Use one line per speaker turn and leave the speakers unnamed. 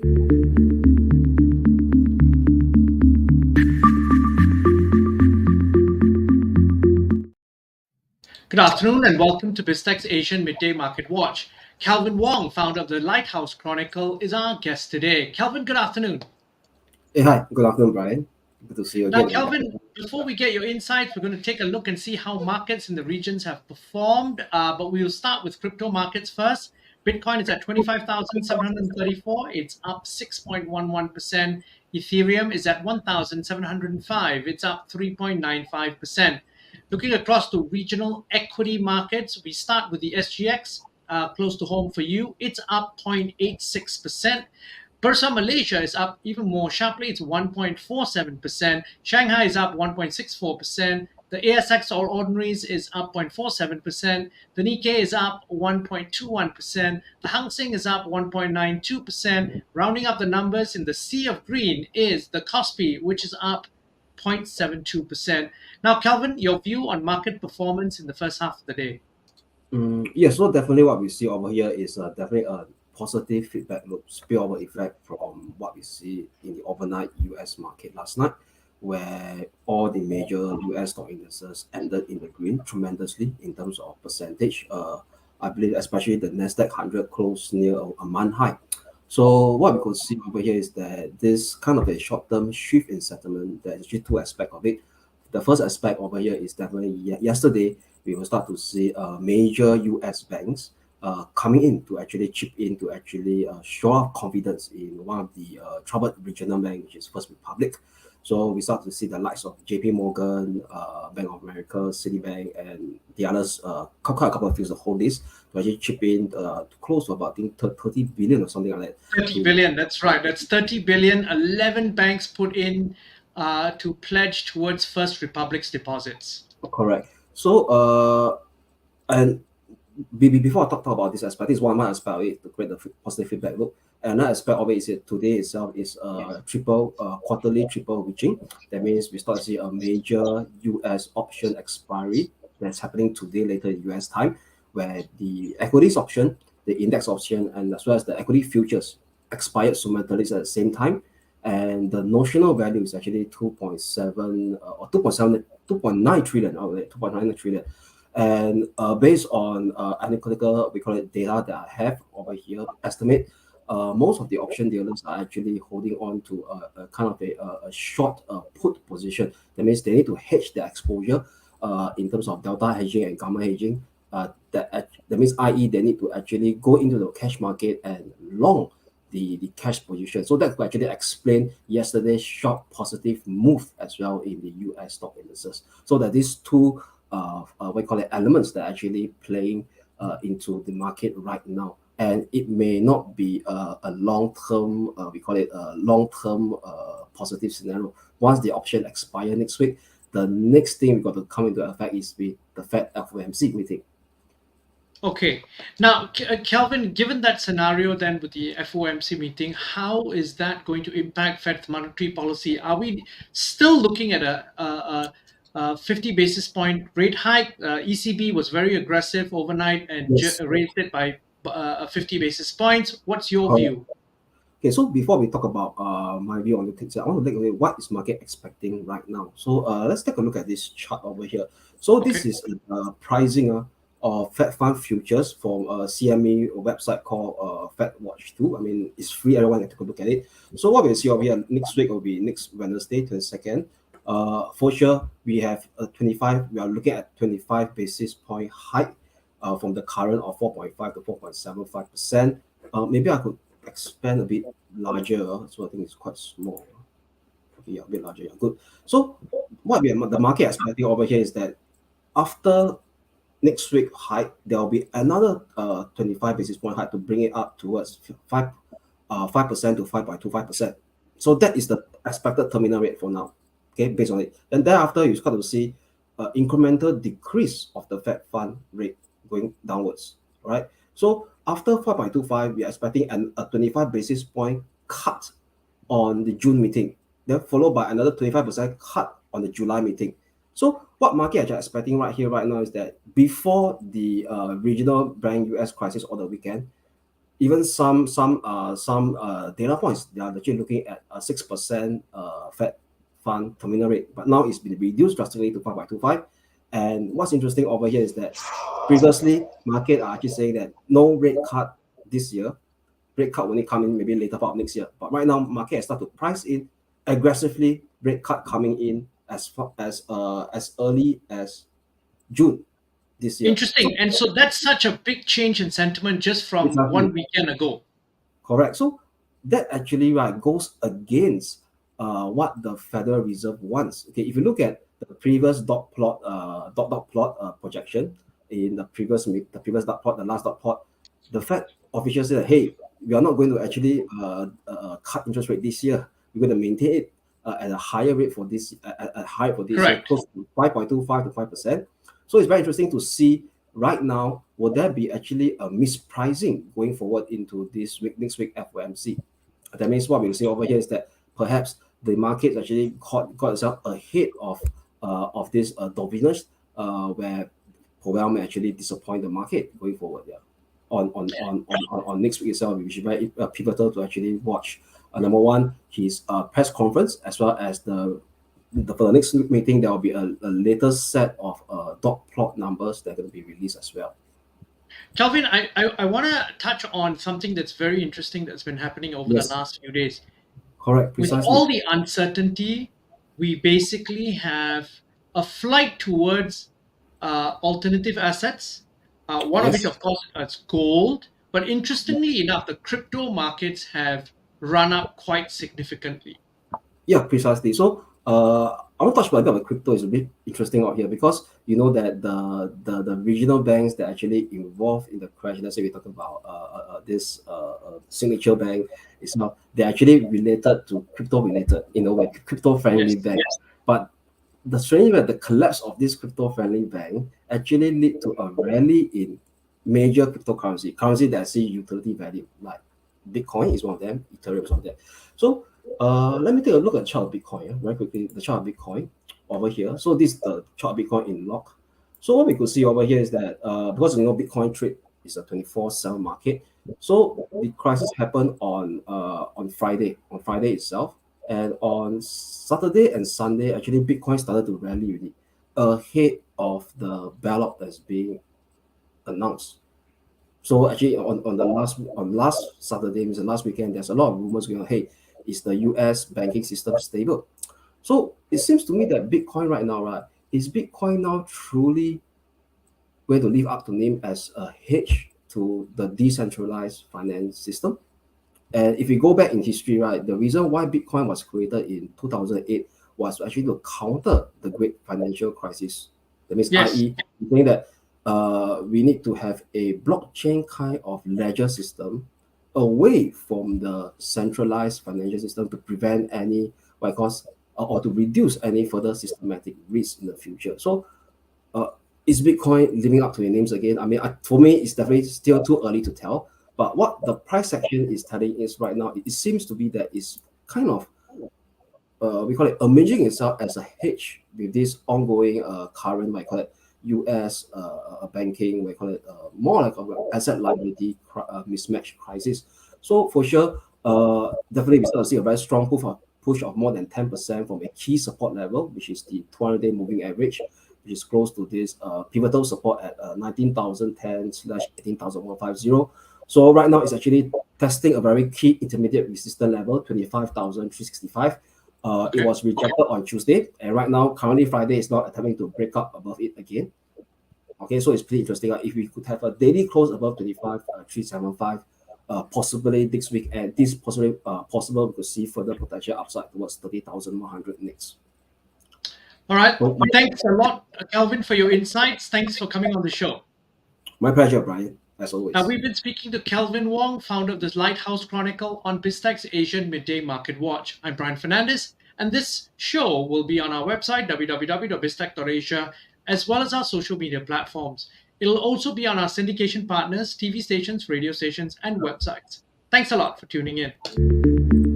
Good afternoon and welcome to BizTech's Asian Midday Market Watch. Kelvin Wong, founder of the Lighthouse Chronicle, is our guest today. Kelvin, good afternoon.
Hey, hi. Good afternoon, Brian. Good to see you
Now,
again.
Kelvin, before we get your insights, we're going to take a look and see how markets in the regions have performed. But we will start with crypto markets first. Bitcoin is at 25,734. It's up 6.11%. Ethereum is at 1,705. It's up 3.95%. Looking across to regional equity markets, we start with the SGX, close to home for you. It's up 0.86%. Bursa Malaysia is up even more sharply. It's 1.47%. Shanghai is up 1.64%. The ASX All Ordinaries is up 0.47%. The Nikkei is up 1.21%. The Hang Seng is up 1.92%. Rounding up the numbers in the sea of green is the Kospi, which is up 0.72%. Now, Kelvin, your view on market performance in the first half of the day?
Yes, so definitely what we see over here is definitely a positive feedback loop, spillover effect from what we see in the overnight US market last night, where all the major US stock indices ended in the green tremendously in terms of percentage. I believe especially the Nasdaq 100 closed near a month high. So what we could see over here is that this kind of a short-term shift in sentiment. There's actually two aspects of it. The first aspect over here is definitely yesterday we will start to see major US banks coming in to actually chip in to actually show up confidence in one of the troubled regional banks, which is First Republic. So we start to see the likes of JP Morgan, Bank of America, Citibank, and the others, quite a couple of things to hold this to actually chip in to close to about, I think, 30 billion or something like that.
30 billion, that's right. That's 30 billion. 11 banks put in to pledge towards First Republic's deposits.
Correct. So, and before I talk about this aspect, this is one aspect of it to create the positive feedback loop. Another aspect of it is that today itself is quarterly triple witching. That means we start to see a major US option expiry that's happening today later in US time, where the equities option, the index option, and as well as the equity futures expired simultaneously at the same time. And the notional value is actually 2.7 or 2.9 trillion, 2.9 trillion. And based on analytical, we call it data that I have over here, estimate, most of the option dealers are actually holding on to a kind of a short put position. That means they need to hedge their exposure in terms of delta hedging and gamma hedging. That means, i.e., they need to actually go into the cash market and long the cash position. So that could actually explain yesterday's sharp positive move as well in the US stock indices. So that these two we call it elements that are actually playing into the market right now, and it may not be a long-term we call it a long-term positive scenario. Once the option expire next week, the next thing we got to come into effect is the Fed FOMC meeting.
Okay. Now, Kelvin, given that scenario then with the FOMC meeting, how is that going to impact Fed's monetary policy? Are we still looking at a 50 basis point rate hike? ECB was very aggressive overnight and
Yes.
raised it by 50 basis points. What's your view?
Okay, so before we talk about my view on the things, I want to look at what is market expecting right now. So let's take a look at this chart over here. So this is pricing of Fed Fund futures from a CME website called Fed Watch 2. I mean, it's free. Everyone can take a look at it. So what we see over here next week will be next Wednesday, 22nd. For sure, we have 25. We are looking at 25 basis point hike from the current of 4.5 to 4.75%. Maybe I could expand a bit larger. So I think it's quite small. Okay, yeah, a bit larger. Yeah, good. So what the market expecting over here is that after next week hike, there will be another 25 basis point hike to bring it up towards 5% to 5.25%. So that is the expected terminal rate for now. Okay, based on it. And thereafter, you start to see incremental decrease of the Fed fund rate going downwards. All right. So after 5.25, we are expecting a 25 basis point cut on the June meeting, then followed by another 25% cut on the July meeting. So what market are expecting right now is that before the regional bank US crisis over the weekend, even some data points, they are actually looking at a 6% Fed fund terminal rate, but now it's been reduced drastically to 5.25. And what's interesting over here is that previously market are actually saying that no rate cut this year, rate cut only come in maybe later part of next year. But right now, market has started to price in aggressively rate cut coming in as early as June this year. So
Interesting. And so that's such a big change in sentiment just from
exactly
one weekend ago.
correct. So that actually right goes against what the Federal Reserve wants. Okay, if you look at the previous dot plot projection in the previous dot plot, the last dot plot, the Fed officials said, hey, we are not going to actually cut interest rate this year. We're going to maintain it at a higher rate for this at high for this year,
Correct.
close to 5.25 to 5%. So it's very interesting to see right now, will there be actually a mispricing going forward into this week, next week FOMC? That means what we'll see over here is that perhaps the market actually got itself ahead of this doviness, where Powell may actually disappoint the market going forward. Yeah, on next week itself, which is very pivotal to actually watch. Number one, his press conference, as well as for the next meeting, there will be a later set of dot plot numbers that are going to be released as well.
Kelvin, I want to touch on something that's very interesting that's been happening over the
Yes,
last few days.
correct,
With
precisely.
all the uncertainty, we basically have a flight towards alternative assets. One of which,
Yes.
of course, is gold. But interestingly enough, the crypto markets have run up quite significantly.
Yeah, precisely. So, I want to touch about the crypto is a bit interesting out here because you know that the regional banks that actually involved in the crash. Let's say we're talking about this signature bank. It's not they're actually related to crypto related in a way, crypto friendly
Yes.
bank. But the strange that the collapse of this crypto friendly bank actually lead to a rally in major currency that see utility value like Bitcoin is one of them, Ethereum is one of them. So let me take a look at chart of Bitcoin very quickly. The chart of Bitcoin over here. So this is the chart of Bitcoin in log. So what we could see over here is that because you know Bitcoin trade is a 24/7 market. So the crisis happened on Friday itself, and on Saturday and Sunday, actually Bitcoin started to rally really ahead of the ballot that's being announced. So actually, on last Saturday, means the last weekend, there's a lot of rumors going on. Hey, is the U.S. banking system stable? So it seems to me that Bitcoin right now, right, is Bitcoin now truly going to live up to name as a hedge to the decentralized finance system? And if we go back in history, right, the reason why Bitcoin was created in 2008 was actually to counter the great financial crisis. That means,
Yes.
i.e., saying that we need to have a blockchain kind of ledger system away from the centralized financial system to prevent any, what I call, or to reduce any further systematic risk in the future. So, uh, is Bitcoin living up to the names again? I mean, for me, it's definitely still too early to tell. But what the price action is telling us right now, it seems to be that it's kind of we call it emerging itself as a hedge with this ongoing current, we call it U.S. Banking, we call it more like an asset liability mismatch crisis. So for sure, definitely we start to see a very strong push of more than 10% from a key support level, which is the 200-day moving average, which is close to this pivotal support at 19,010/18,150. So right now it's actually testing a very key intermediate resistance level, 25,365. It
Okay.
was rejected on Tuesday, and right now, currently Friday is not attempting to break up above it again. Okay, so it's pretty interesting. If we could have a daily close above 25,375, possibly next week, and this possibly possible, we could see further potential upside towards 30,100 next.
All right.
So,
Thanks a lot, Kelvin, for your insights. Thanks for coming on the show.
my pleasure, Brian, as
Now,
always.
we've been speaking to Kelvin Wong, founder of this Lighthouse Chronicle on BizTech's Asian Midday Market Watch. I'm Brian Fernandez, and this show will be on our website, www.biztech.asia, as well as our social media platforms. It'll also be on our syndication partners, TV stations, radio stations, and websites. Thanks a lot for tuning in.